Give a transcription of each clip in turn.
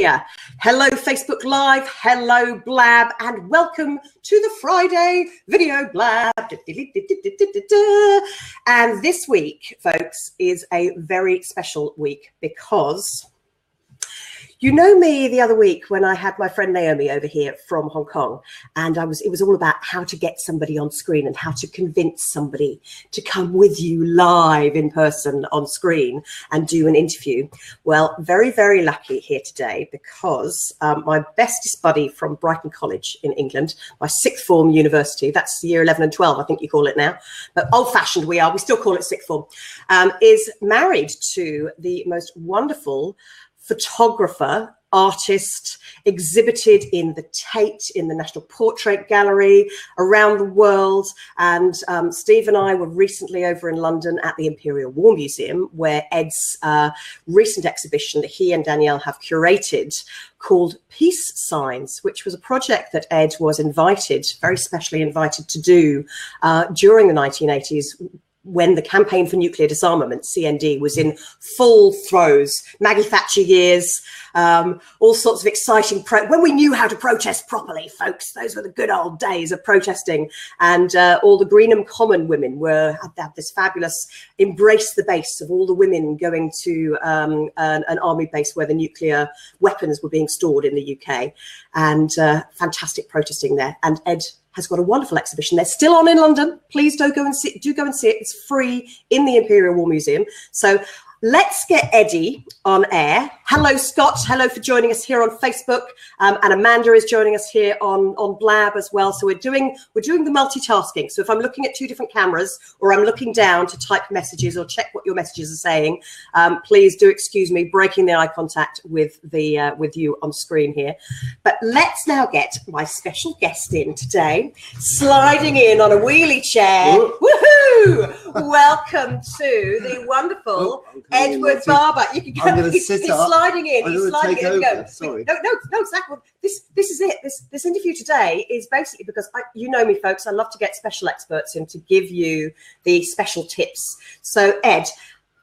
Yeah. Hello, Facebook Live. Hello, Blab. And welcome to the Friday video Blab. And this week, folks, is a very special week because you know me the other week when I had my friend Naomi over here from Hong Kong, and it was all about how to get somebody on screen and how to convince somebody to come with you live in person on screen and do an interview. Well, very, very lucky here today because my bestest buddy from Brighton College in England, my sixth form university, that's year 11 and 12, I think you call it now, but old fashioned we still call it sixth form, is married to the most wonderful photographer, artist, exhibited in the Tate, in the National Portrait Gallery, around the world. And Steve and I were recently over in London at the Imperial War Museum, where Ed's recent exhibition that he and Danielle have curated called Peace Signs, which was a project that Ed was invited, very specially invited to do during the 1980s, when the Campaign for Nuclear Disarmament, CND, was in full throes, Maggie Thatcher years, all sorts of exciting, when we knew how to protest properly, folks, those were the good old days of protesting. And all the Greenham Common women had this fabulous embrace the base of all the women going to an army base where the nuclear weapons were being stored in the UK, and fantastic protesting there. And Ed has got a wonderful exhibition. They're still on in London. Please do go and see it. It's free in the Imperial War Museum. So let's get Eddie on air. Hello, Scott. Hello for joining us here on Facebook. And Amanda is joining us here on Blab as well. So we're doing the multitasking. So if I'm looking at two different cameras or I'm looking down to type messages or check what your messages are saying, please do excuse me breaking the eye contact with you on screen here. But let's now get my special guest in today, sliding in on a wheelie chair. Woohoo! Welcome to the wonderful Edward Barber. You can go. He's sliding in. He's sliding in. Go. Sorry. No, Zach. This is it. This interview today is basically because you know me, folks. I love to get special experts in to give you the special tips. So, Ed,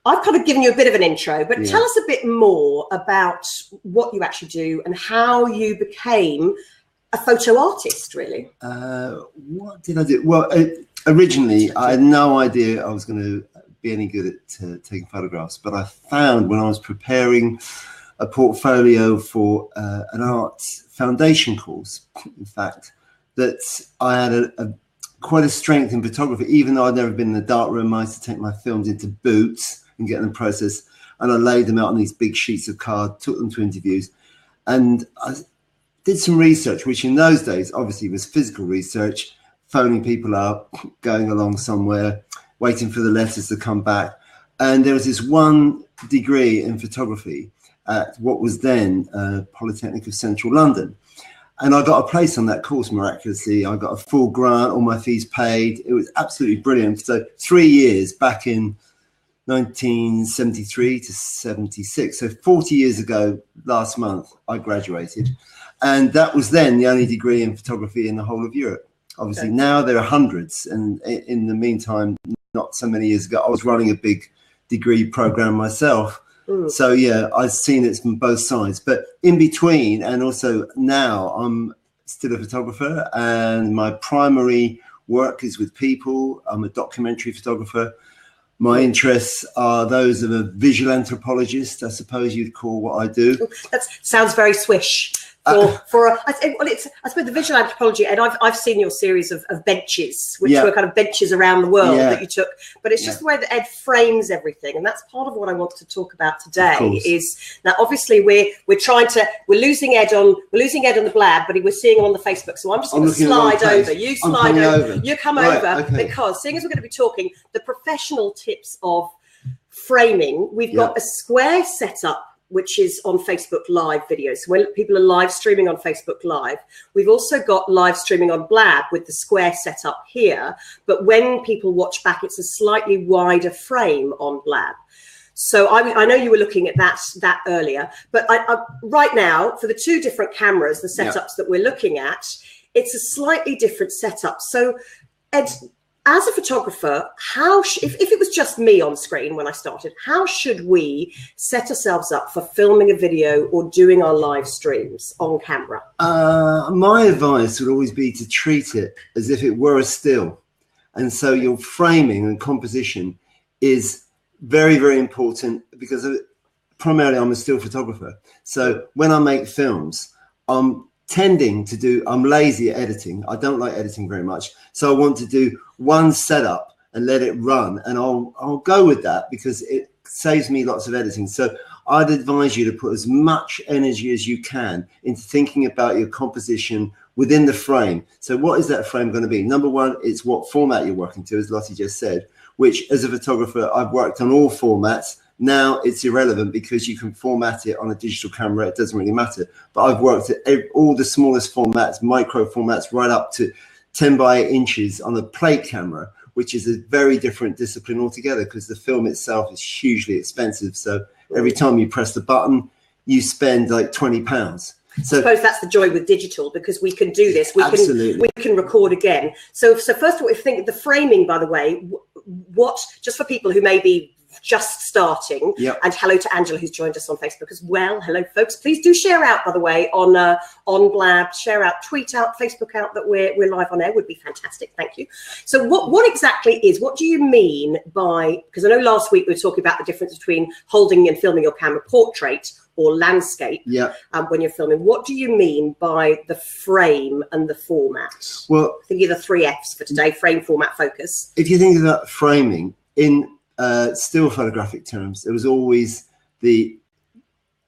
I've kind of given you a bit of an intro, but tell us a bit more about what you actually do and how you became a photo artist, really. What did I do? Well, originally, I had no idea I was going to be any good at taking photographs, but I found when I was preparing a portfolio for an art foundation course, in fact, that I had quite a strength in photography. Even though I'd never been in the darkroom, I used to take my films into booths and get them processed, and I laid them out on these big sheets of card, took them to interviews, and I did some research, which in those days obviously was physical research, phoning people up, going along somewhere, waiting for the letters to come back. And there was this one degree in photography at what was then Polytechnic of Central London. And I got a place on that course miraculously. I got a full grant, all my fees paid. It was absolutely brilliant. So 3 years back in 1973 to 76. So 40 years ago, last month, I graduated. And that was then the only degree in photography in the whole of Europe. Obviously, now there are hundreds. And in the meantime, not so many years ago, I was running a big degree program myself. So yeah, I've seen it from both sides. But in between, and also now, I'm still a photographer, and my primary work is with people. I'm a documentary photographer. My interests are those of a visual anthropologist, I suppose you'd call what I do. That sounds very swish. I suppose the visual anthropology, and I've seen your series of benches, which were kind of benches around the world that you took, but it's just the way that Ed frames everything, and that's part of what I want to talk about today. Is now obviously we're losing Ed on the Blab, but we're seeing him on the Facebook, so I'm just going to slide over. You slide over. You come over because seeing as we're going to be talking the professional tips of framing, we've got a square setup, which is on Facebook Live videos. So when people are live streaming on Facebook Live, we've also got live streaming on Blab with the square setup here. But when people watch back, it's a slightly wider frame on Blab. So I know you were looking at that earlier, but right now for the two different cameras, the setups that we're looking at, it's a slightly different setup. So Ed, as a photographer, if it was just me on screen when I started, how should we set ourselves up for filming a video or doing our live streams on camera? My advice would always be to treat it as if it were a still. And so your framing and composition is very, very important, because primarily I'm a still photographer. So when I make films, I'm lazy at editing. I don't like editing very much. So I want to do one setup and let it run. And I'll go with that because it saves me lots of editing. So I'd advise you to put as much energy as you can into thinking about your composition within the frame. So what is that frame going to be? Number one, it's what format you're working to, as Lottie just said, which as a photographer, I've worked on all formats. Now it's irrelevant because you can format it on a digital camera. It doesn't really matter. But I've worked at all the smallest formats, micro formats, right up to 10 by 8 inches on a plate camera, which is a very different discipline altogether because the film itself is hugely expensive. So every time you press the button, you spend like £20. So I suppose that's the joy with digital, because we can do this. We can record again. So first of all, if you think the framing, by the way, just for people who may be just starting, and hello to Angela who's joined us on Facebook as well. Hello folks, please do share out, by the way, on Blab, share out, tweet out, Facebook out that we're live on air, would be fantastic. Thank you. So what exactly what do you mean by, because I know last week we were talking about the difference between holding and filming your camera portrait or landscape when you're filming. What do you mean by the frame and the format? Well, I think the 3 F's for today: frame, format, focus. If you think about framing in still photographic terms, there was always the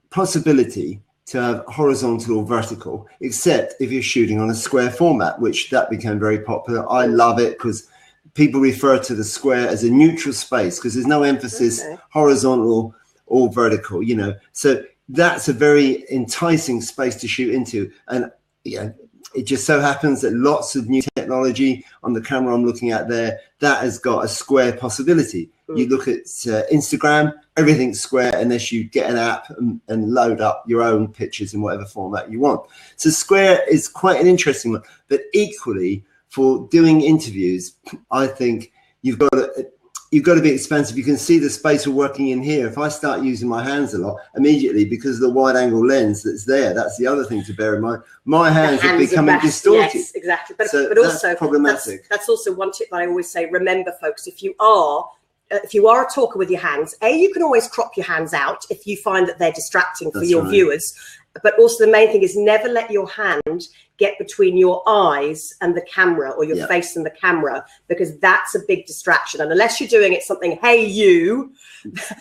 possibility to have horizontal or vertical, except if you're shooting on a square format, which that became very popular. I love it because people refer to the square as a neutral space because there's no emphasis horizontal or vertical, you know. So that's a very enticing space to shoot into. And it just so happens that lots of new technology on the camera I'm looking at there, that has got a square possibility. You look at Instagram, everything's square unless you get an app and load up your own pictures in whatever format you want. So square is quite an interesting one. But equally, for doing interviews, I think you've got to be expansive. You can see the space we're working in here. If I start using my hands a lot, immediately, because of the wide angle lens that's there, that's the other thing to bear in mind. My hands are becoming distorted. Yes, exactly. But also problematic. That's also one tip that I always say. Remember, folks, if you are a talker with your hands, you can always crop your hands out if you find that they're distracting for your viewers. But also the main thing is never let your hand get between your eyes and the camera, or your face and the camera, because that's a big distraction. And unless you're doing it something, hey you,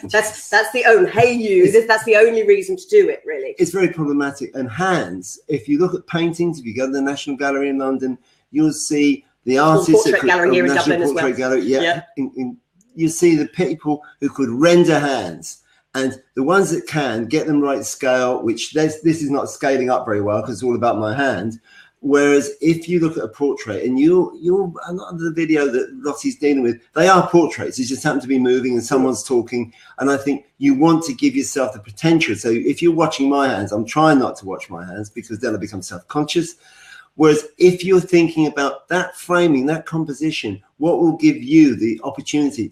that's the only reason to do it, really. It's very problematic. And hands, if you look at paintings, if you go to the National Gallery in London, you'll see the artists Portrait Gallery here in Dublin as well. Gallery, you see the people who could render hands, and the ones that can get them right scale, which this is not scaling up very well because it's all about my hand. Whereas if you look at a portrait, and you're a lot of the video that Lottie's dealing with, they are portraits. They just happen to be moving and someone's talking. And I think you want to give yourself the potential. So if you're watching my hands, I'm trying not to watch my hands because then I become self-conscious. Whereas if you're thinking about that framing, that composition, what will give you the opportunity?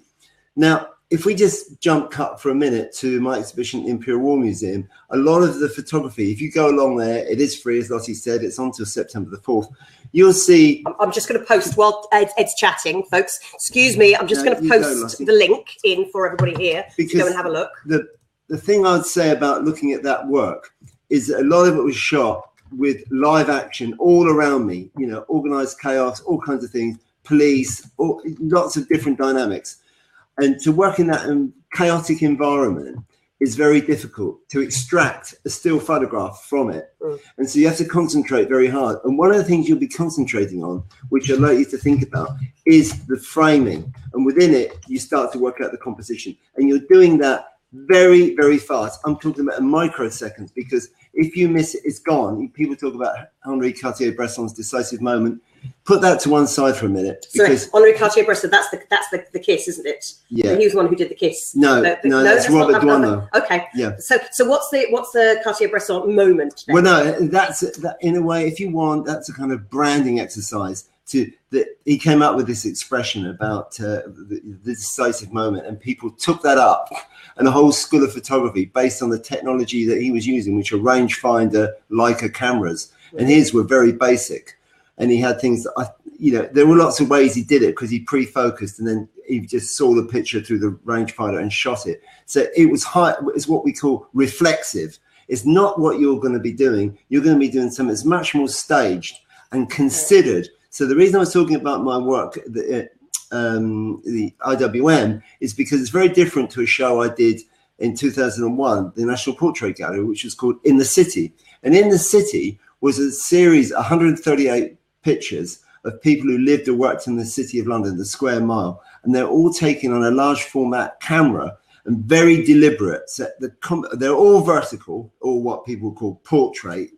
Now, if we just jump cut for a minute to my exhibition in Imperial War Museum, a lot of the photography, if you go along there, it is free, as Lottie said, it's on until September the 4th. You'll see... I'm just going to post while Ed's chatting, folks. Excuse me, I'm just going to post the link in for everybody here to go and have a look. The thing I'd say about looking at that work is that a lot of it was shot with live action all around me, you know, organized chaos, all kinds of things, police, lots of different dynamics. And to work in that chaotic environment is very difficult to extract a still photograph from it. And so you have to concentrate very hard. And one of the things you'll be concentrating on, which I'd like you to think about, is the framing. And within it, you start to work out the composition. And you're doing that very, very fast. I'm talking about microseconds, because if you miss it, it's gone. People talk about Henri Cartier-Bresson's decisive moment. Put that to one side for a minute. Because Henri Cartier-Bresson, that's the kiss, isn't it? Yeah. He was the one who did the kiss. No, that's Robert Duano. Okay. Yeah. So what's the Cartier-Bresson moment then? Well, no, that's in a way, if you want, that's a kind of branding exercise he came up with this expression about the decisive moment, and people took that up, and a whole school of photography based on the technology that he was using, which are rangefinder Leica cameras, and his were very basic, and he had things that there were lots of ways he did it because he pre-focused and then he just saw the picture through the rangefinder and shot it. So it was it's what we call reflexive. It's not what you're going to be doing. You're going to be doing something that's much more staged and considered. So the reason I was talking about my work, the IWM, is because it's very different to a show I did in 2001, the National Portrait Gallery, which was called In the City. And In the City was a series, 138 pictures of people who lived or worked in the City of London, the square mile. And they're all taken on a large format camera and very deliberate. So they're all vertical, or what people call portrait.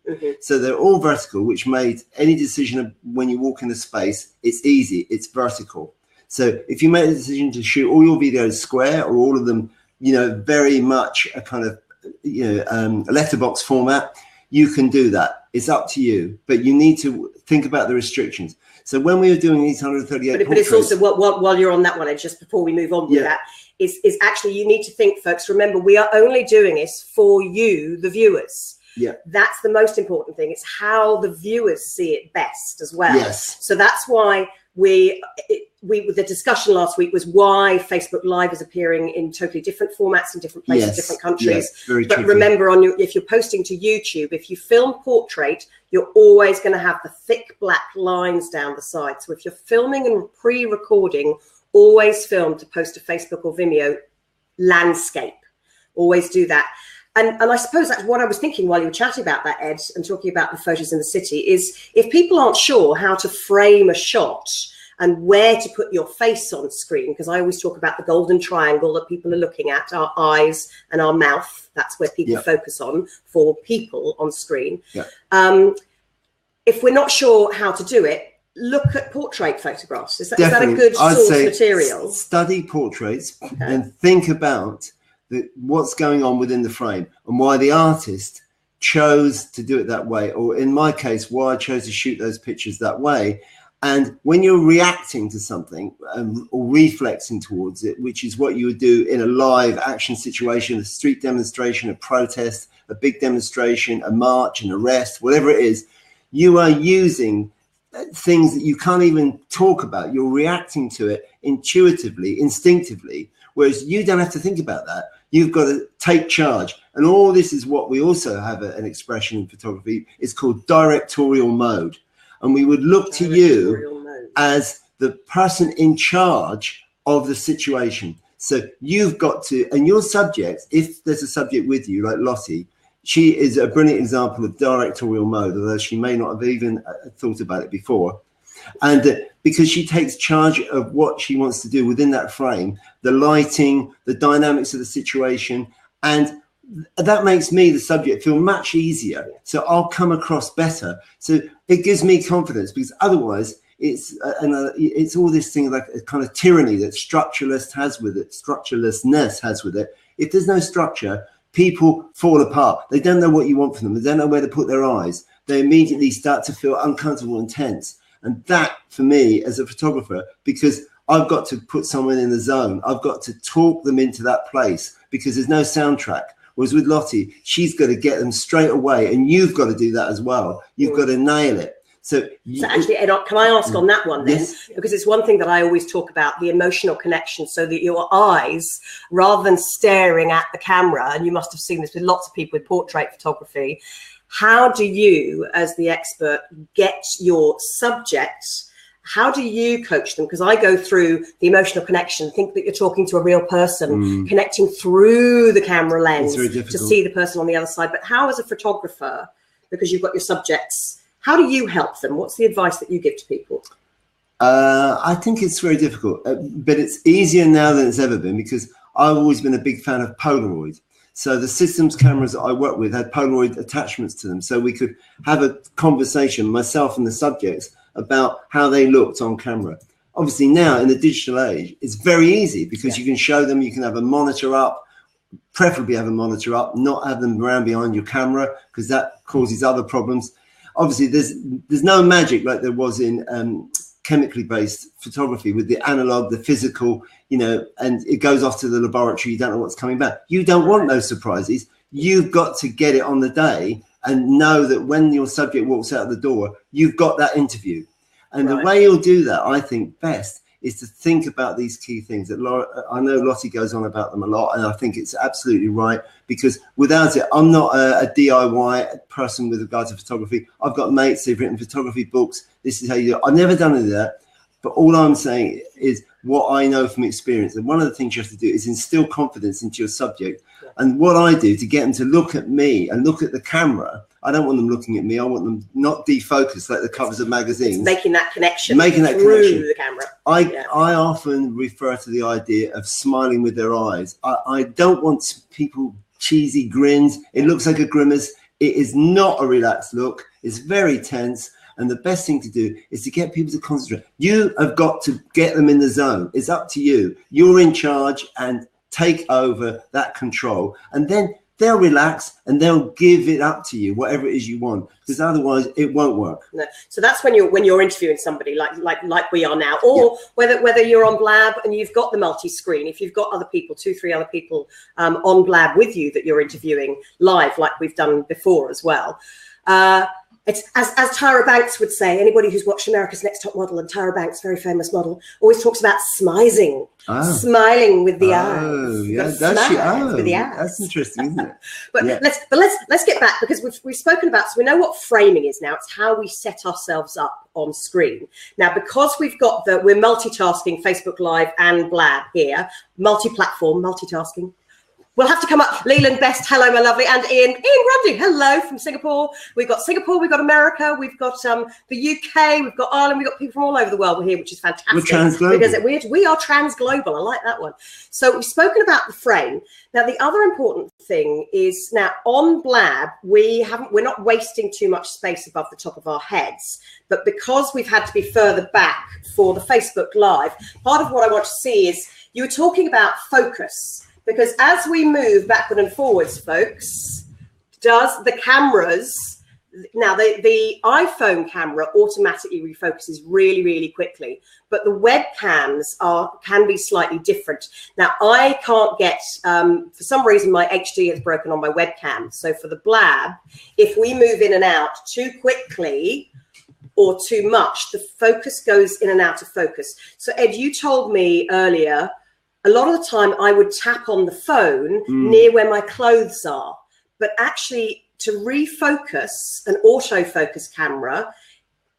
So they're all vertical, which made any decision of when you walk in the space, it's easy, it's vertical. So if you make the decision to shoot all your videos square or all of them, very much a kind of, a letterbox format, you can do that. It's up to you, but you need to think about the restrictions. So when we were doing these 138 but it's also while you're on that one, just before we move on with that, is actually you need to think, folks, remember, we are only doing this for you, the viewers. Yeah, that's the most important thing. It's how the viewers see it best as well. Yes. So that's why the discussion last week was why Facebook Live is appearing in totally different formats in different places, different countries. Very but tricky. Remember, if you're posting to YouTube, if you film portrait, you're always going to have the thick black lines down the side. So if you're filming and pre-recording, always film to post to Facebook or Vimeo landscape. Always do that. And I suppose that's what I was thinking while you were chatting about that, Ed, and talking about the photos in the city, is if people aren't sure how to frame a shot and where to put your face on screen, because I always talk about the golden triangle that people are looking at, our eyes and our mouth. That's where people focus on for people on screen. If we're not sure how to do it, look at portrait photographs. Is that a good source material? Study portraits and think about what's going on within the frame and why the artist chose to do it that way, or in my case, why I chose to shoot those pictures that way. And when you're reacting to something or reflexing towards it, which is what you would do in a live action situation, a street demonstration, a protest, a big demonstration, a march, an arrest, whatever it is, you are using things that you can't even talk about. You're reacting to it intuitively, instinctively, whereas you don't have to think about that. You've got to take charge. And all this is what we also have an expression in photography. It's called directorial mode. And we would look to you as the person in charge of the situation. So you've got to, and your subject, if there's a subject with you, like Lottie, she is a brilliant example of directorial mode, although she may not have even thought about it before. And because she takes charge of what she wants to do within that frame, the lighting, the dynamics of the situation, and that makes me, the subject, feel much easier. So I'll come across better. So it gives me confidence, because otherwise it's all this thing like a kind of tyranny that structurelessness has with it. If there's no structure, people fall apart. They don't know what you want from them. They don't know where to put their eyes. They immediately start to feel uncomfortable and tense. And that, for me, as a photographer, because I've got to put someone in the zone, I've got to talk them into that place, because there's no soundtrack. Whereas with Lottie, she's got to get them straight away, and you've got to do that as well. You've got to nail it. So actually, Ed, can I ask on that one then? Yes. Because it's one thing that I always talk about, the emotional connection, so that your eyes, rather than staring at the camera, and you must have seen this with lots of people with portrait photography, how do you, as the expert, get your subjects? How do you coach them? Because I go through the emotional connection, think that you're talking to a real person, connecting through the camera lens to see the person on the other side. But how, as a photographer, because you've got your subjects, how do you help them? What's the advice that you give to people? I think it's very difficult, but it's easier now than it's ever been, because I've always been a big fan of Polaroid. So the systems cameras that I work with had Polaroid attachments to them. So we could have a conversation, myself and the subjects, about how they looked on camera. Obviously now in the digital age, it's very easy, because you can show them, you can have a monitor up, preferably have a monitor up, not have them around behind your camera, because that causes other problems. Obviously there's no magic like there was in chemically based photography with the analog, the physical, you know, and it goes off to the laboratory. You don't know what's coming back. You don't want those surprises. You've got to get it on the day and know that when your subject walks out the door, you've got that interview. And the way you'll do that, I think, best is to think about these key things that I know Lottie goes on about them a lot, and I think it's absolutely right, because without it, I'm not a DIY person with regard to photography. I've got mates who've written photography books. This is how you do it. I've never done any of that, but all I'm saying is what I know from experience. And one of the things you have to do is instill confidence into your subject. And what I do to get them to look at me and look at the camera, I don't want them looking at me. I want them not defocused like the covers of magazines. It's making that connection. Making that through connection. The camera. I often refer to the idea of smiling with their eyes. I don't want people cheesy grins. It looks like a grimace. It is not a relaxed look. It's very tense. And the best thing to do is to get people to concentrate. You have got to get them in the zone. It's up to you. You're in charge, and take over that control. And then they'll relax and they'll give it up to you, whatever it is you want, because otherwise it won't work. No. So that's when you're interviewing somebody like we are now, or whether you're on Blab and you've got the multi-screen, if you've got other people, 2-3 other people on Blab with you that you're interviewing live, like we've done before as well. It's as Tyra Banks would say. Anybody who's watched America's Next Top Model, and Tyra Banks, very famous model, always talks about smizing, smiling with the eyes. Yeah, with the eyes. That's interesting, isn't it? But let's get back, because we've spoken about, so we know what framing is now. It's how we set ourselves up on screen. Now, because we're multitasking Facebook Live and Blab here, multi-platform, multitasking. We'll have to come up. Leland Best, hello, my lovely. And Ian Grundy, hello from Singapore. We've got Singapore, we've got America, we've got the UK, we've got Ireland, we've got people from all over the world. We're here, which is fantastic. We're transglobal. Because we are transglobal. I like that one. So we've spoken about the frame. Now, the other important thing is, now on Blab, we're not wasting too much space above the top of our heads. But because we've had to be further back for the Facebook Live, part of what I want to see is, you were talking about focus. Because as we move backward and forwards, folks, does the cameras, now the iPhone camera automatically refocuses really, really quickly, but the webcams can be slightly different. Now, I can't get, for some reason, my HD has broken on my webcam. So for the Blab, if we move in and out too quickly or too much, the focus goes in and out of focus. So Ed, you told me earlier, a lot of the time I would tap on the phone near where my clothes are, but actually to refocus an autofocus camera,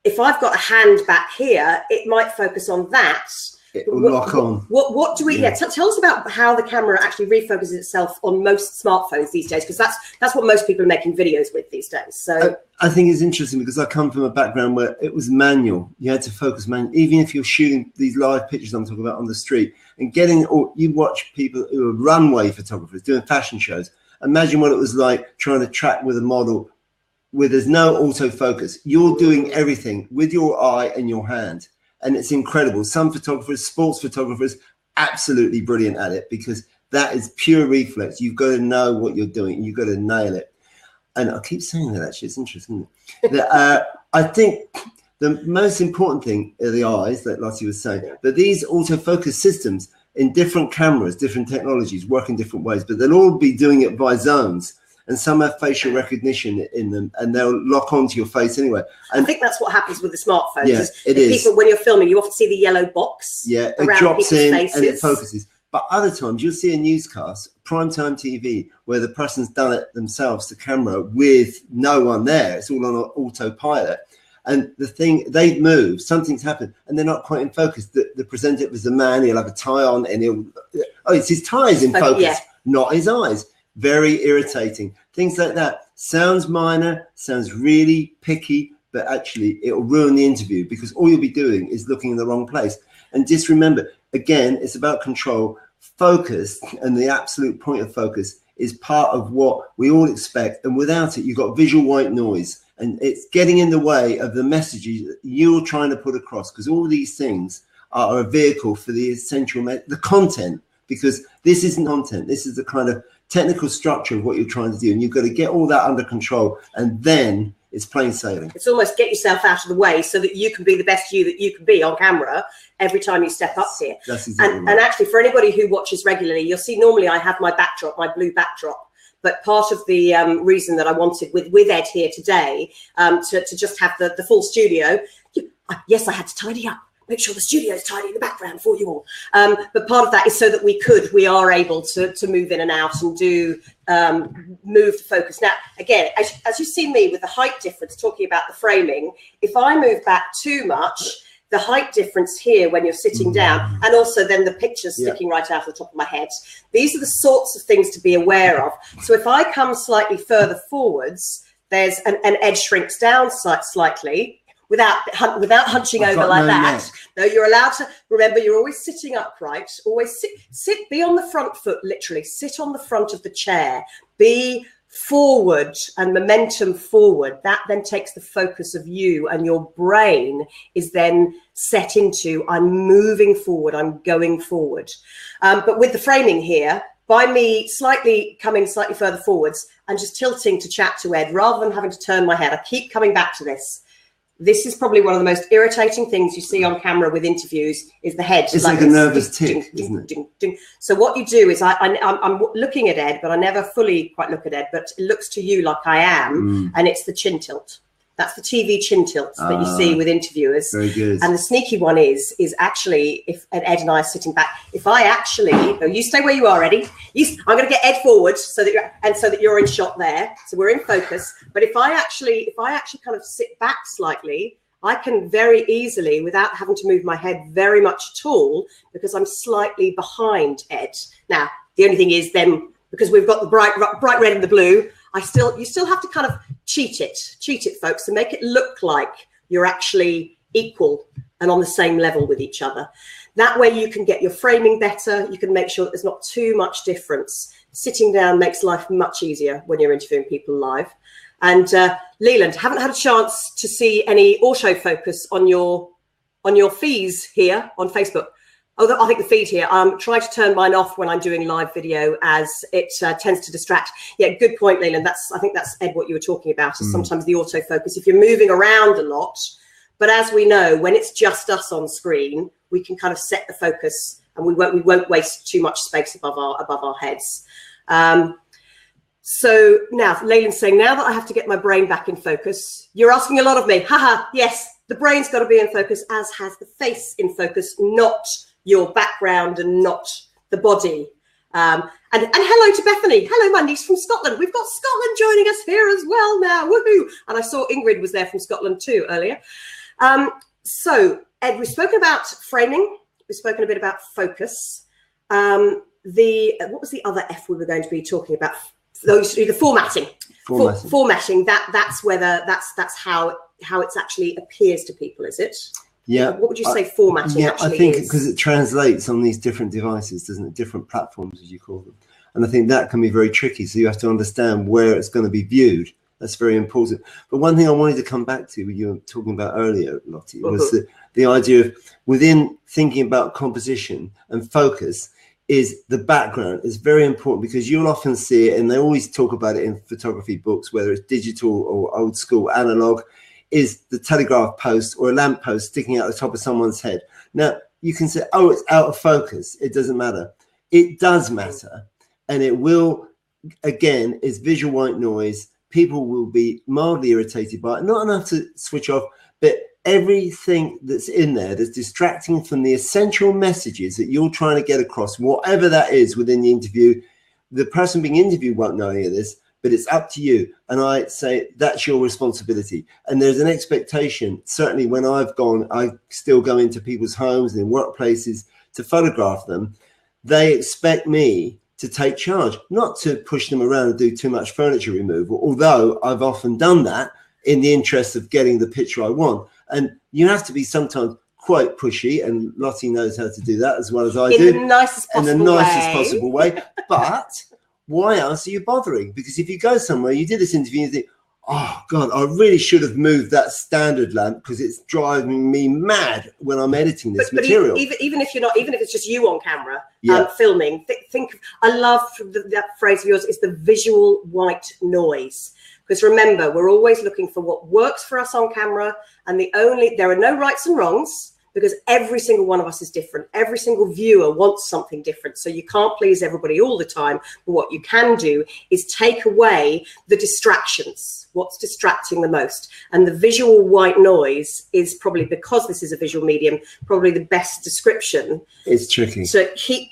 if I've got a hand back here, it might focus on that. It will lock on. What do we, tell us about how the camera actually refocuses itself on most smartphones these days, because that's what most people are making videos with these days. So I think it's interesting, because I come from a background where it was manual. You had to focus manually, even if you're shooting these live pictures I'm talking about on the street, and you watch people who are runway photographers doing fashion shows. Imagine what it was like trying to track with a model where there's no autofocus. You're doing everything with your eye and your hand. And it's incredible. Some photographers, sports photographers, absolutely brilliant at it, because that is pure reflex. You've got to know what you're doing. You've got to nail it. And I keep saying that, actually. It's interesting, isn't it? I think the most important thing are the eyes, like Lottie was saying. But these autofocus systems in different cameras, different technologies, work in different ways. But they'll all be doing it by zones. And some have facial recognition in them, and they'll lock onto your face anyway. And I think that's what happens with the smartphones. Yeah, it is. People, when you're filming, you often see the yellow box. Yeah, it drops in and it focuses. But other times you'll see a newscast, primetime TV, where the person's done it themselves to camera with no one there. It's all on autopilot. And the thing, they've moved, something's happened, and they're not quite in focus. The presenter was the man, he'll have a tie on, and it's his tie's in focus, not his eyes. Very irritating. Things like that. Sounds minor, sounds really picky, but actually it'll ruin the interview, because all you'll be doing is looking in the wrong place. And just remember, again, it's about control. Focus, and the absolute point of focus, is part of what we all expect. And without it, you've got visual white noise, and it's getting in the way of the messages that you're trying to put across, because all these things are a vehicle for the essential, the content, because this isn't content. This is the kind of technical structure of what you're trying to do, and you've got to get all that under control, and then It's plain sailing. It's almost get yourself out of the way so that you can be the best you that you can be on camera every time you step up here. That's exactly right. And actually, for anybody who watches regularly, you'll see normally I have my backdrop, my blue backdrop. But part of the reason that I wanted with Ed here today to just have the full studio, yes, I had to tidy up. Make sure the studio is tidy in the background for you all. But part of that is so that we are able to move in and out and do move the focus. Now, again, as you see me with the height difference, talking about the framing, if I move back too much, the height difference here when you're sitting down, and also then the pictures sticking right out of the top of my head, these are the sorts of things to be aware of. So if I come slightly further forwards, there's an edge shrinks down slightly, without hunching over like that. No, you're allowed to, remember, you're always sitting upright, always sit, be on the front foot, literally, sit on the front of the chair, be forward and momentum forward. That then takes the focus of you, and your brain is then set into, I'm moving forward, I'm going forward. But with the framing here, by me coming slightly further forwards and just tilting to chat to Ed, rather than having to turn my head, I keep coming back to this. This is probably one of the most irritating things you see on camera with interviews is the head. It's like a nervous tick, isn't it? Ding, ding. So what you do is I'm looking at Ed, but I never fully quite look at Ed, but it looks to you like I am, and it's the chin tilt. That's the TV chin tilt that you see with interviewers. Very good. And the sneaky one is actually, if Ed and I are sitting back, if I actually, you stay where you are, Eddie. I'm going to get Ed forward so that you're in shot there. So we're in focus. But if I actually kind of sit back slightly, I can very easily, without having to move my head very much at all, because I'm slightly behind Ed. Now, the only thing is then, because we've got the bright red and the blue, you still have to kind of cheat it, folks, and make it look like you're actually equal and on the same level with each other. That way you can get your framing better. You can make sure that there's not too much difference. Sitting down makes life much easier when you're interviewing people live. And Leland, haven't had a chance to see any autofocus on your feeds here on Facebook. Oh, I think the feed here, try to turn mine off when I'm doing live video, as it tends to distract. Yeah, good point, Leland. I think that's, Ed, what you were talking about, is sometimes the autofocus, if you're moving around a lot. But as we know, when it's just us on screen, we can kind of set the focus, and we won't waste too much space above our heads. So now, Leland's saying, now that I have to get my brain back in focus, you're asking a lot of me. Haha, yes, the brain's got to be in focus, as has the face in focus, not your background and not the body. And hello to Bethany. Hello, my niece from Scotland. We've got Scotland joining us here as well now. Woohoo! And I saw Ingrid was there from Scotland too earlier. So, Ed, we've spoken about framing. We've spoken a bit about focus. What was the other F we were going to be talking about? The formatting. Formatting. That's how it actually appears to people, is it? Yeah. What would you say formatting actually is? I think because it translates on these different devices, doesn't it? Different platforms, as you call them. And I think that can be very tricky. So you have to understand where it's going to be viewed. That's very important. But one thing I wanted to come back to, what you were talking about earlier, Lottie, was the idea of, within thinking about composition and focus, is the background is very important, because you'll often see it, and they always talk about it in photography books, whether it's digital or old school analog, is the telegraph post or a lamp post sticking out the top of someone's head. Now, you can say, oh, it's out of focus. It doesn't matter. It does matter. And it will, again, is visual white noise. People will be mildly irritated by it. Not enough to switch off, but everything that's in there that's distracting from the essential messages that you're trying to get across, whatever that is within the interview. The person being interviewed won't know any of this, but it's up to you. And I say that's your responsibility. And there's an expectation, certainly when I've gone, I still go into people's homes and workplaces to photograph them. They expect me to take charge, not to push them around and do too much furniture removal, although I've often done that in the interest of getting the picture I want. And you have to be sometimes quite pushy, and Lottie knows how to do that as well as I do. In the nicest possible way. But why else are you bothering? Because if you go somewhere, you did this interview, and you think, oh God, I really should have moved that standard lamp because it's driving me mad when I'm editing this material. Even if it's just you on camera, filming, think I love that phrase of yours, is the visual white noise. Because remember, we're always looking for what works for us on camera, and there are no rights and wrongs, because every single one of us is different. Every single viewer wants something different. So you can't please everybody all the time. But what you can do is take away the distractions, what's distracting the most. And the visual white noise is probably, because this is a visual medium, probably the best description. It's tricky. So keep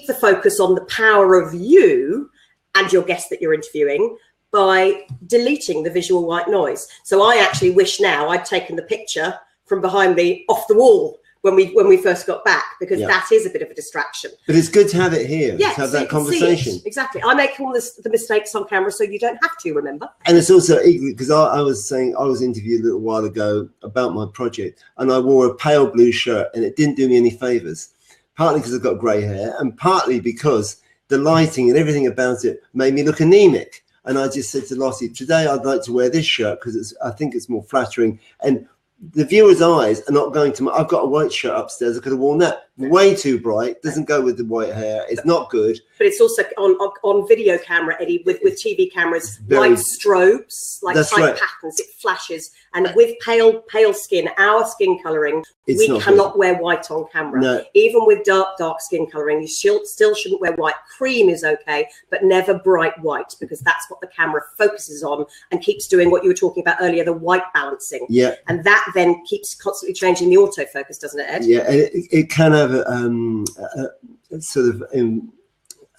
the focus on the power of you and your guest that you're interviewing by deleting the visual white noise. So I actually wish now I'd taken the picture from behind me off the wall when we first got back, because that is a bit of a distraction. But it's good to have it here, to have that conversation. Exactly. I make all the mistakes on camera, so you don't have to, remember. And it's also equally, because I was interviewed a little while ago about my project, and I wore a pale blue shirt, and it didn't do me any favors, partly because I've got grey hair, and partly because the lighting and everything about it made me look anemic. And I just said to Lottie, today I'd like to wear this shirt because I think it's more flattering. And the viewer's eyes are not going to I've got a white shirt upstairs. I could have worn that. Way too bright. Doesn't go with the white hair. It's not good. But it's also on video camera, Eddie, with TV cameras, like strobes, like tight patterns. It flashes. And with pale skin, our skin colouring, we cannot wear white on camera. No. Even with dark skin colouring, you still shouldn't wear white. Cream is okay, but never bright white, because that's what the camera focuses on and keeps doing what you were talking about earlier, the white balancing. Yeah. And that then keeps constantly changing the autofocus, doesn't it, Ed? Yeah, it can have a sort of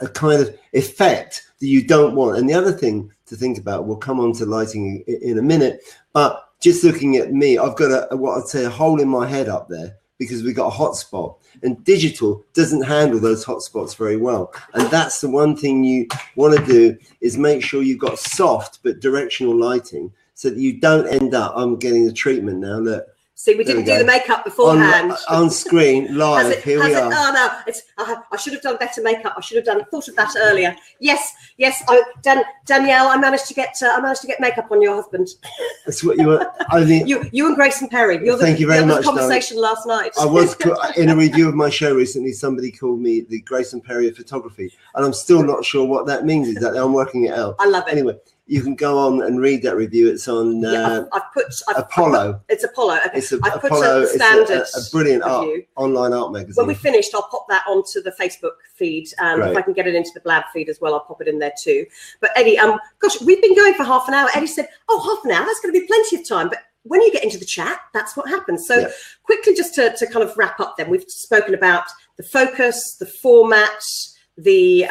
a kind of effect that you don't want. And the other thing to think about, we'll come on to lighting in a minute, but just looking at me, I've got what I'd say a hole in my head up there, because we've got a hot spot, and digital doesn't handle those hot spots very well. And that's the one thing you want to do, is make sure you've got soft but directional lighting, so that you don't end up, I'm getting the treatment now, look. See, we didn't do the makeup beforehand. On screen, live, here we are. Oh, no, I should have done better makeup. I should have thought of that earlier. Yes. Danielle, I managed to get makeup on your husband. That's what you were. I mean, you and Grayson Perry. Thank you very much. Conversation last night. I was in a review of my show recently. Somebody called me the Grayson Perry of photography, and I'm still not sure what that means exactly. I'm working it out. I love it. Anyway, you can go on and read that review. It's on Apollo. It's Apollo. Okay. It's Apollo. It's a brilliant online art magazine. When we finished, I'll pop that onto the Facebook feed, and if I can get it into the Blab feed as well, I'll pop it in there too. But Eddie, gosh, we've been going for half an hour. Eddie said, "Oh, half an hour. That's going to be plenty of time." But when you get into the chat, that's what happens. So quickly, just to kind of wrap up, then we've spoken about the focus, the format, the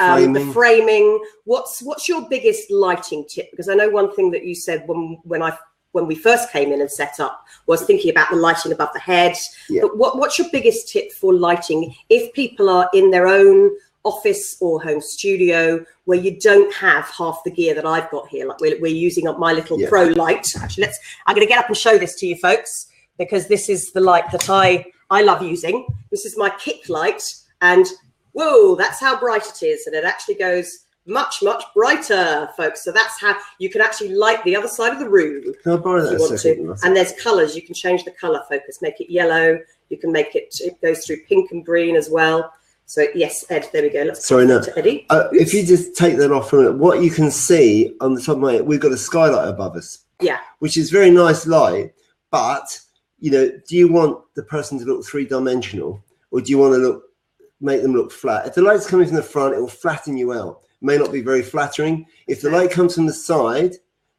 framing. What's your biggest lighting tip? Because I know one thing that you said when we first came in and set up was thinking about the lighting above the head. But what's your biggest tip for lighting if people are in their own office or home studio where you don't have half the gear that I've got here? Like we're using up my little pro light. Actually, I'm going to get up and show this to you folks, because this is the light that I love using. This is my kick light, and whoa, that's how bright it is, and it actually goes much brighter, folks. So that's how you can actually light the other side of the room. Can I borrow that a second? And there's colors. You can change the color focus, make it yellow. You can make it goes through pink and green as well. So yes, Ed, there we go. Let's to Eddie. If you just take that off from it, what you can see on the top of my head, we've got a skylight above us. Yeah. Which is very nice light, but do you want the person to look three-dimensional, or do you want to make them look flat? If the light's coming from the front, it will flatten you out. May not be very flattering. If the light comes from the side,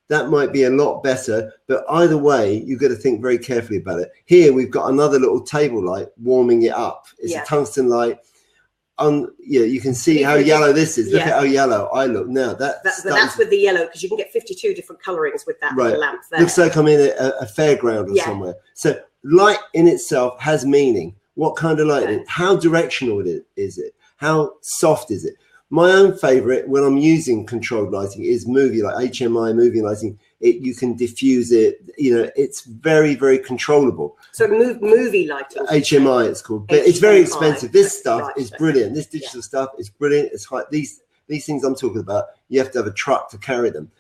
that might be a lot better. But either way, you've got to think very carefully about it. Here, we've got another little table light warming it up. It's a tungsten light. You can see how yellow this is. Look at how yellow I look now. That's with the yellow, because you can get 52 different colorings with that lamp there. Looks like I'm in a fairground or somewhere. So light in itself has meaning. What kind of light is it? How directional is it? How soft is it? My own favorite when I'm using controlled lighting is HMI movie lighting. You can diffuse it. It's very, very controllable. So movie lighting. HMI it's called, but it's very expensive. This stuff is brilliant. This digital stuff is brilliant. It's high. These things I'm talking about, you have to have a truck to carry them.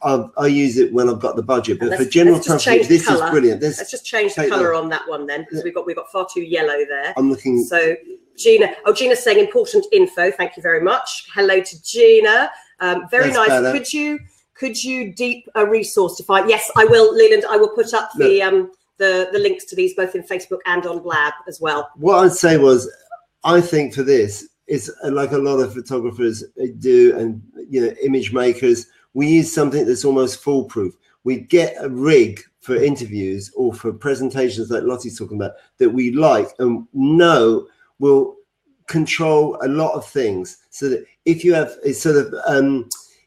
I use it when I've got the budget, but for general purposes, this is brilliant. Let's just change the color on that one then, because we've got far too yellow there. I'm looking. So Gina's saying important info. Thank you very much. Hello to Gina. Very nice. Could you deep a resource to find? Yes, I will, Leland. I will put up the links to these both in Facebook and on Blab as well. What I'd say was, I think for this, it's like a lot of photographers do, and image makers, we use something that's almost foolproof. We get a rig for interviews or for presentations like Lottie's talking about that we like and know will control a lot of things, so that if you have it's sort of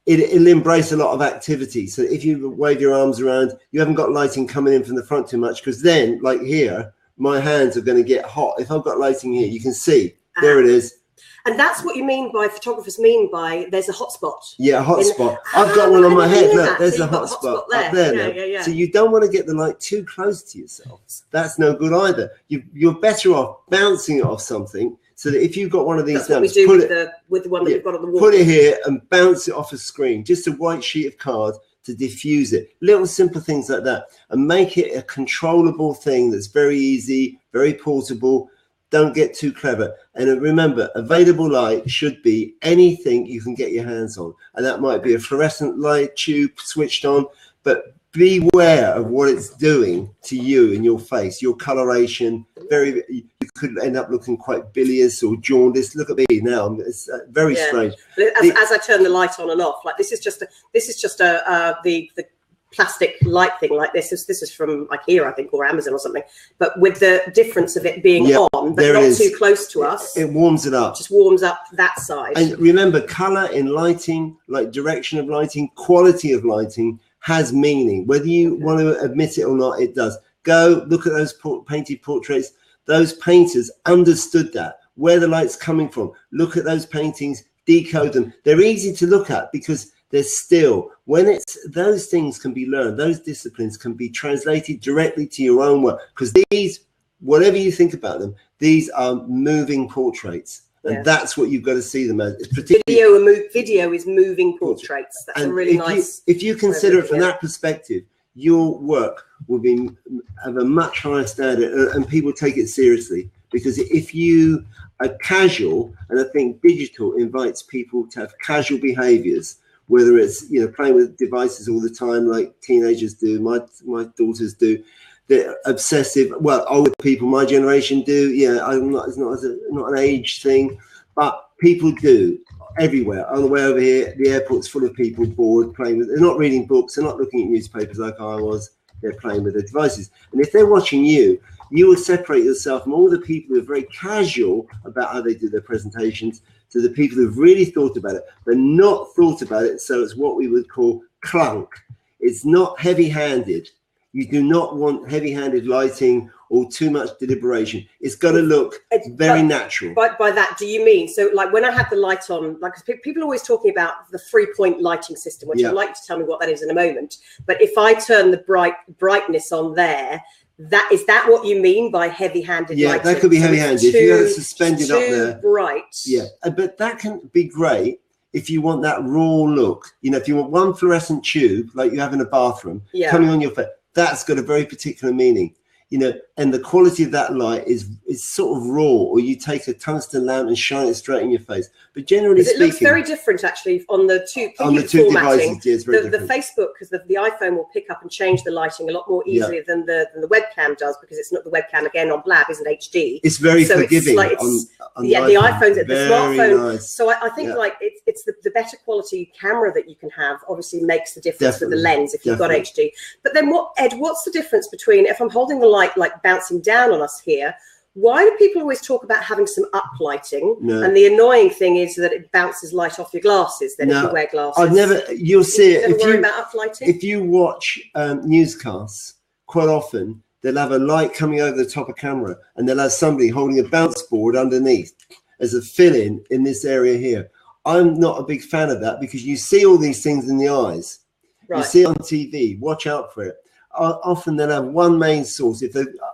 it'll embrace a lot of activity. So if you wave your arms around, you haven't got lighting coming in from the front too much, because then, like here, my hands are going to get hot. If I've got lighting here, you can see there it is. And that's what you mean by, photographers mean by, there's a hotspot. Yeah, a hotspot. I've got one on my head. Look, there's a hotspot up there. Yeah. So you don't want to get the light too close to yourself. That's no good either. You're better off bouncing it off something, so that if you've got one of these lamps, with the one that you've got on the wall. Put it here and bounce it off a screen, just a white sheet of card to diffuse it. Little simple things like that, and make it a controllable thing that's very easy, very portable. Don't get too clever. And remember, available light should be anything you can get your hands on. And that might be a fluorescent light tube switched on, but beware of what it's doing to you in your face, your coloration. You could end up looking quite bilious or jaundiced. Look at me now. It's very strange. As I turn the light on and off, like this is just the plastic light thing like this. This is from IKEA, I think, or Amazon or something, but with the difference of it being on, but not too close to us. It warms it up. Just warms up that side. And remember, color in lighting, like direction of lighting, quality of lighting, has meaning. Whether you want to admit it or not, it does. Go look at those painted portraits. Those painters understood that, where the light's coming from. Look at those paintings, decode them. They're easy to look at because they're still. When those things can be learned, those disciplines can be translated directly to your own work, because these, whatever you think about them, these are moving portraits. And that's what you've got to see them as. Video is moving portraits. That's a really nice. If you consider it from that perspective, your work will be of a much higher standard, and people take it seriously. Because if you are casual, and I think digital invites people to have casual behaviors, whether it's playing with devices all the time like teenagers do, my daughters do. They're obsessive. Well, older people, my generation do. Yeah, it's not an age thing, but people do everywhere. On the way over here, the airport's full of people bored, playing with. They're not reading books. They're not looking at newspapers like I was. They're playing with their devices. And if they're watching you, you will separate yourself from all the people who are very casual about how they do their presentations, to the people who've really thought about it, but not thought about it. So it's what we would call clunk. It's not heavy-handed. You do not want heavy-handed lighting or too much deliberation. It's got to look very natural. By that, do you mean, so like when I had the light on, like people are always talking about the 3-point lighting system, which I'd like to tell me what that is in a moment. But if I turn the brightness on there, is that what you mean by heavy-handed lighting? That could be heavy-handed. If you have it suspended up there. Bright. Yeah, but that can be great if you want that raw look. If you want one fluorescent tube like you have in a bathroom coming on your face, that's got a very particular meaning. And the quality of that light is sort of raw, or you take a tungsten lamp and shine it straight in your face. But generally speaking, it looks very different actually on the two devices. Yeah, it's very different. The Facebook, because the iPhone will pick up and change the lighting a lot more easily than the webcam does, because it's not the webcam again on Blab isn't HD. It's very forgiving. On the iPhone, the smartphone. Nice. So I think it's the better quality camera that you can have obviously makes the difference with the lens if you've got HD. But then what's the difference between, if I'm holding the light like bouncing down on us here, why do people always talk about having some uplighting? And the annoying thing is that it bounces light off your glasses then if you wear glasses. You'll see it. Never worry about uplighting? If you watch newscasts, quite often they'll have a light coming over the top of camera, and they'll have somebody holding a bounce board underneath as a fill-in in this area here. I'm not a big fan of that, because you see all these things in the eyes. You see it on TV. Watch out for it. Often they'll have one main source.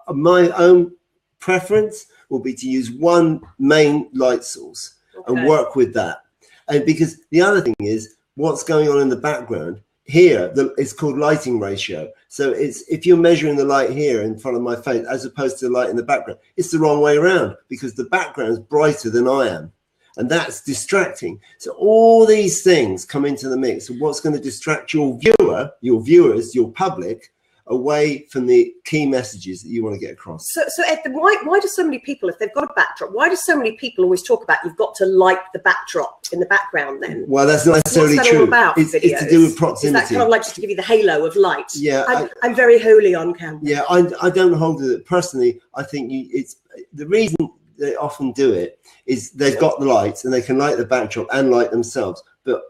My own preference will be to use one main light source and work with that. And because the other thing is what's going on in the background here, it's called lighting ratio. So if you're measuring the light here in front of my face as opposed to the light in the background, it's the wrong way around, because the background is brighter than I am. and that's distracting. So all these things come into the mix of what's going to distract your viewer, your viewers, your public, away from the key messages that you want to get across. So Ed, why do so many people, if they've got a backdrop, why do so many people always talk about you've got to light the backdrop in the background then? Well, that's not necessarily What's that true. all about, it's to do with proximity. Is that kind of like just to give you the halo of light? Yeah. I'm very holy on camera. Yeah, I don't hold it. Personally, I think it's the reason they often do it is they've got the lights and they can light the backdrop and light themselves. But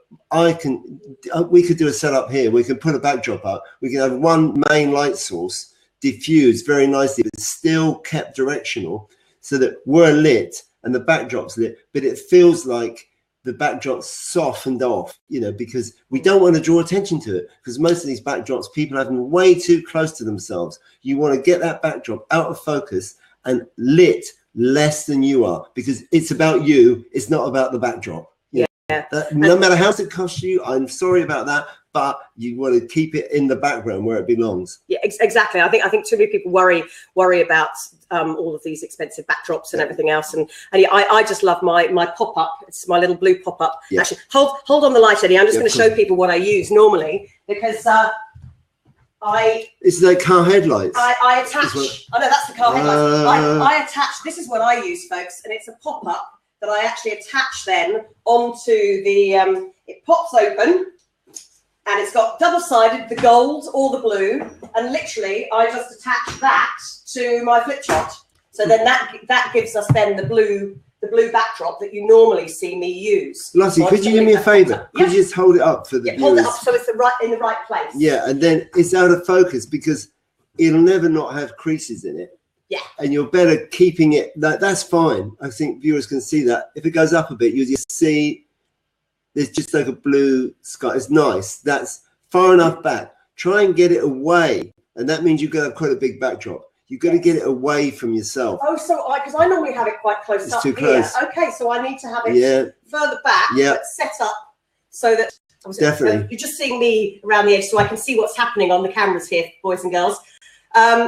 we could do a setup here. We could put a backdrop up. We can have one main light source diffused very nicely, but still kept directional so that we're lit and the backdrop's lit, but it feels like the backdrop's softened off, you know, because we don't want to draw attention to it, because most of these backdrops, people have them way too close to themselves. You want to get that backdrop out of focus and lit less than you are, because it's about you. It's not about the backdrop. Yeah. No matter how much it costs you, I'm sorry about that, but you want to keep it in the background where it belongs. Yeah, exactly. I think too many people worry about all of these expensive backdrops and everything else. And yeah, I just love my pop-up. It's my little blue pop-up. Yeah. Actually, hold on the light, Eddie. I'm just going to show people what I use normally, because it's like car headlights. I attach. Oh no, that's the car headlights. I attach. This is what I use, folks, and it's a pop-up that I actually attach then onto the. It pops open, and it's got double-sided, the gold or the blue, and literally I just attach that to my flip chart. So then that gives us then the blue backdrop that you normally see me use. Lottie, so could you do me a favour? Could you just hold it up for the viewers? Hold it up so it's in the right place. Yeah, and then it's out of focus because it'll never not have creases in it. Yeah. And you're better keeping it. That's fine. I think viewers can see that. If it goes up a bit, you just see there's just like a blue sky. It's nice. That's far enough back. Try and get it away, and that means you've got to have quite a big backdrop. You've got to get it away from yourself. Oh, so because I normally have it quite close it's up too close. Here. Okay, so I need to have it further back, but set up so that definitely you're just seeing me around the edge, so I can see what's happening on the cameras here, boys and girls.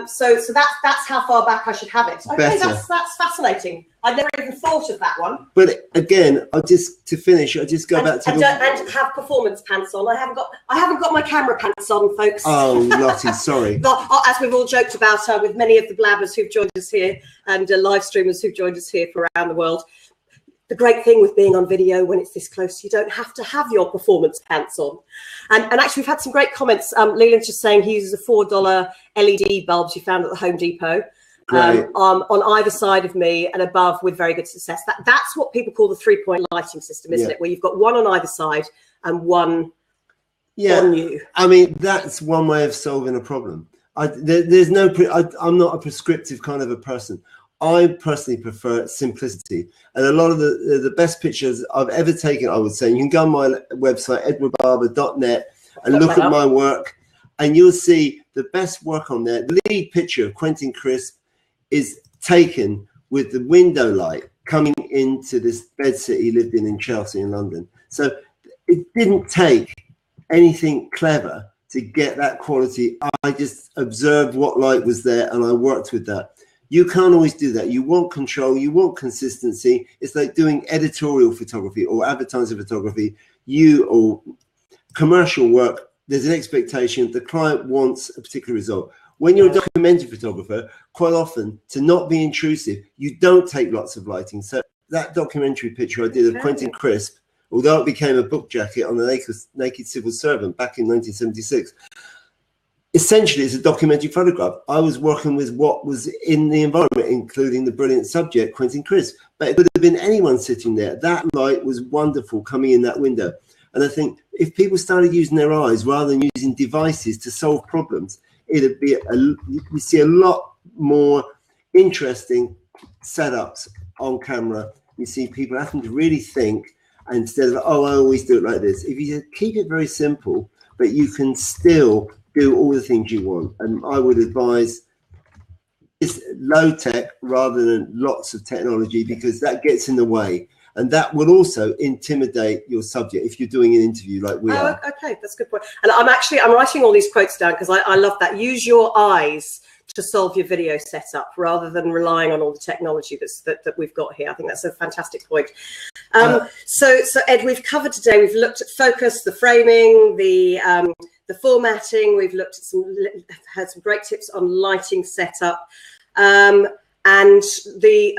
So that's how far back I should have it. Okay, that's fascinating. I'd never even thought of that one. But again, I just go back to and have performance pants on. I haven't got my camera pants on, folks. Oh, Lottie, sorry. As we've all joked about with many of the blabbers who've joined us here and live streamers who've joined us here from around the world. The great thing with being on video when it's this close, you don't have to have your performance pants on. And actually, we've had some great comments. Leland's just saying he uses a $4 LED bulbs you found at the Home Depot on either side of me and above with very good success. That's what people call the 3-point lighting system, isn't it? Where you've got one on either side and one on you. I mean, that's one way of solving a problem. I'm not a prescriptive kind of a person. I personally prefer simplicity, and a lot of the best pictures I've ever taken, I would say, you can go on my website, edwardbarber.net, and look at my work, and you'll see the best work on there. The lead picture of Quentin Crisp is taken with the window light coming into this bedsit he lived in Chelsea in London. So it didn't take anything clever to get that quality. I just observed what light was there, and I worked with that. You can't always do that. You want control. You want consistency. It's like doing editorial photography or advertising photography. Or commercial work, there's an expectation. The client wants a particular result. When you're a documentary photographer, quite often, to not be intrusive, you don't take lots of lighting. So that documentary picture I did of Quentin Crisp, although it became a book jacket on the Naked Civil Servant back in 1976, essentially, it's a documentary photograph. I was working with what was in the environment, including the brilliant subject, Quentin Crisp. But it could have been anyone sitting there. That light was wonderful coming in that window. And I think if people started using their eyes rather than using devices to solve problems, it'd be we see a lot more interesting setups on camera. You see people having to really think instead of, oh, I always do it like this. If you keep it very simple, but you can still do all the things you want. And I would advise it's low tech rather than lots of technology, because that gets in the way. And that will also intimidate your subject if you're doing an interview like we are. Okay, that's a good point. And I'm writing all these quotes down because I love that. Use your eyes to solve your video setup rather than relying on all the technology that we've got here. I think that's a fantastic point. So Ed, we've covered today, we've looked at focus, the framing, the formatting, we've looked at had some great tips on lighting setup, and the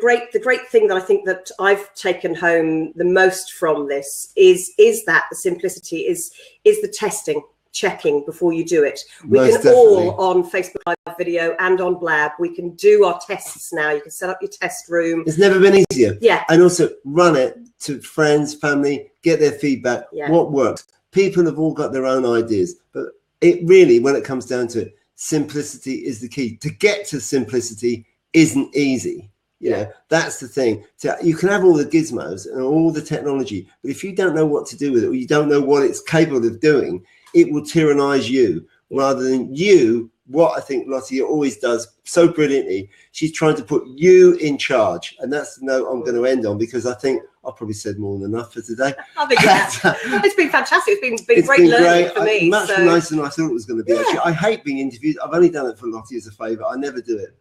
great thing that I think that I've taken home the most from this is that the simplicity is the testing, checking before you do it. We Most can all definitely. on Facebook Live video and on Blab, we can do our tests now. You can set up your test room. It's never been easier. Yeah. And also run it to friends, family, get their feedback. Yeah. What works? People have all got their own ideas, but it really, when it comes down to it, simplicity is the key. To get to simplicity isn't easy. You know, that's the thing. So you can have all the gizmos and all the technology, but if you don't know what to do with it, or you don't know what it's capable of doing, it will tyrannize you rather than you. What I think Lottie always does so brilliantly, she's trying to put you in charge. And that's the note I'm going to end on, because I think I've probably said more than enough for today. I think it's been fantastic. It's been great learning for me. Much nicer than I thought it was going to be. Actually, I hate being interviewed. I've only done it for Lottie as a favour. I never do it.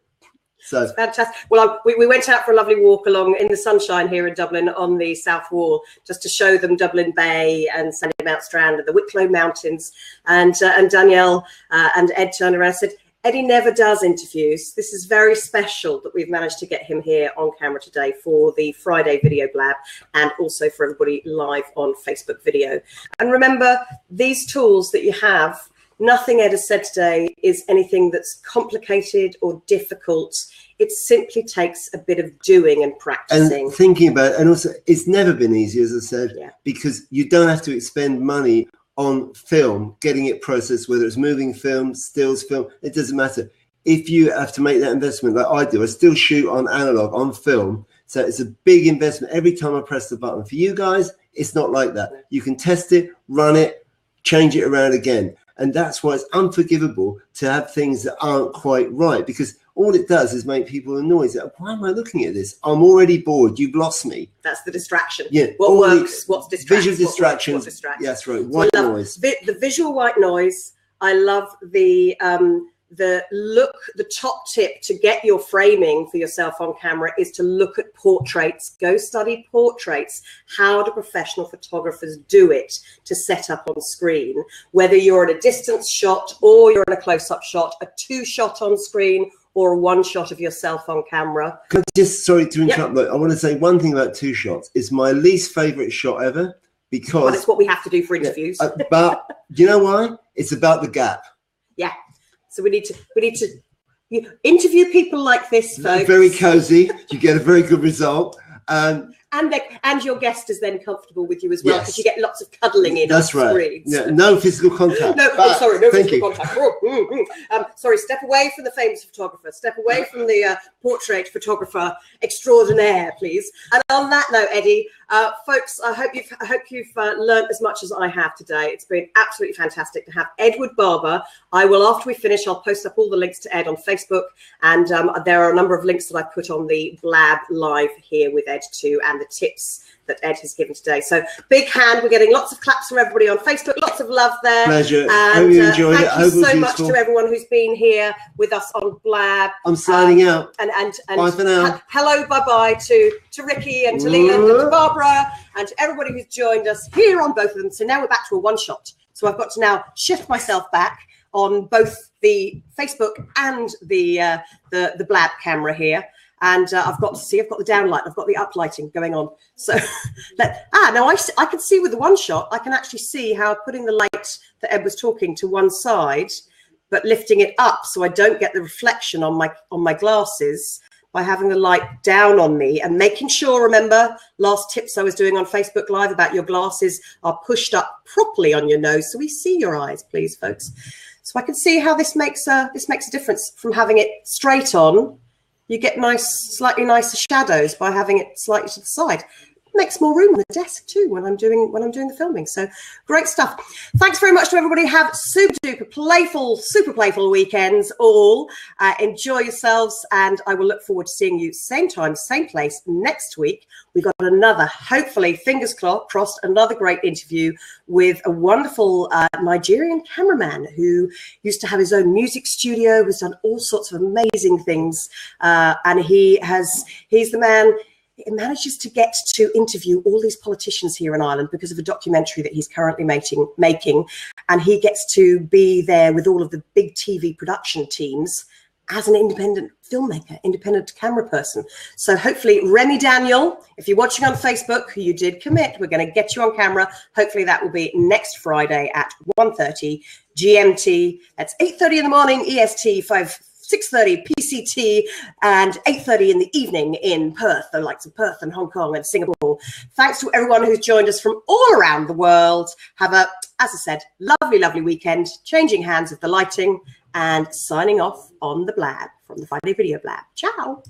So it's fantastic. Well, we went out for a lovely walk along in the sunshine here in Dublin on the South Wall, just to show them Dublin Bay and Sandy Mount Strand and the Wicklow Mountains. And Danielle and Ed turned around and said, Eddie never does interviews. This is very special that we've managed to get him here on camera today for the Friday video blab, and also for everybody live on Facebook video. And remember, these tools that you have, nothing Ed has said today is anything that's complicated or difficult. It simply takes a bit of doing and practicing. And thinking about it. And also, it's never been easy, as I said, because you don't have to expend money on film, getting it processed, whether it's moving film, stills film, it doesn't matter. If you have to make that investment like I do, I still shoot on analog, on film. So it's a big investment every time I press the button. For you guys, it's not like that. You can test it, run it, change it around again. And that's why it's unforgivable to have things that aren't quite right, because all it does is make people annoyed. Why am I looking at this? I'm already bored. You've lost me. That's the distraction. Yeah. What works? What's distracting? Visual distractions. Yes, right. White noise. The visual white noise. I love the look. The top tip to get your framing for yourself on camera is to look at portraits. Go study portraits. How do professional photographers do it to set up on screen? Whether you're in a distance shot or you're in a close-up shot, a 2-shot on screen, or a 1-shot of yourself on camera. Can I just, sorry to interrupt, look, I want to say one thing about 2 shots. It's my least favorite shot ever, because but it's what we have to do for interviews. But do you know why? It's about the gap. Yeah. So we need to interview people like this, folks. Very cozy. You get a very good result. And your guest is then comfortable with you as well, because you get lots of cuddling in. That's right. Screens. Yeah, no physical contact. No physical contact. Sorry, step away from the famous photographer. Step away from the portrait photographer extraordinaire, please. And on that note, Eddie, folks, I hope you've learned as much as I have today. It's been absolutely fantastic to have Edward Barber. I will, after we finish, I'll post up all the links to Ed on Facebook, and there are a number of links that I've put on the Blab Live here with Ed too, and the tips that Ed has given today. So big hand. We're getting lots of claps from everybody on Facebook. Lots of love there. Pleasure. And hope you enjoyed it. Thank you so much to everyone who's been here with us on Blab. I'm signing out. And bye for now. Hello, bye-bye to Ricky and to Leland and to Barbara and to everybody who's joined us here on both of them. So now we're back to a 1-shot. So I've got to now shift myself back on both the Facebook and the Blab camera here. And I've got the downlight, I've got the uplighting going on. So now I can see with the 1-shot, I can actually see how putting the light that Ed was talking to one side, but lifting it up so I don't get the reflection on my glasses by having the light down on me, and making sure, remember, last tips I was doing on Facebook Live about your glasses are pushed up properly on your nose so we see your eyes, please, folks. So I can see how this makes a difference from having it straight on. You get slightly nicer shadows by having it slightly to the side. makes more room on the desk too when I'm doing the filming. So great stuff. Thanks very much to everybody. Have super playful weekends all. Enjoy yourselves, and I will look forward to seeing you same time, same place next week. We've got another, hopefully, fingers crossed, another great interview with a wonderful Nigerian cameraman who used to have his own music studio, who's done all sorts of amazing things, and he's the man. He manages to get to interview all these politicians here in Ireland because of a documentary that he's currently making, and he gets to be there with all of the big TV production teams as an independent filmmaker, independent camera person. So hopefully, Remy Daniel, if you're watching on Facebook, who you did commit, we're going to get you on camera. Hopefully that will be next Friday at 1:30 GMT. That's 8:30 in the morning EST, 6:30 PCT, and 8:30 in the evening in Perth, the likes of Perth and Hong Kong and Singapore. Thanks to everyone who's joined us from all around the world. Have a, as I said, lovely weekend. Changing hands of the lighting and signing off on the blab from the Friday Video Blab. Ciao.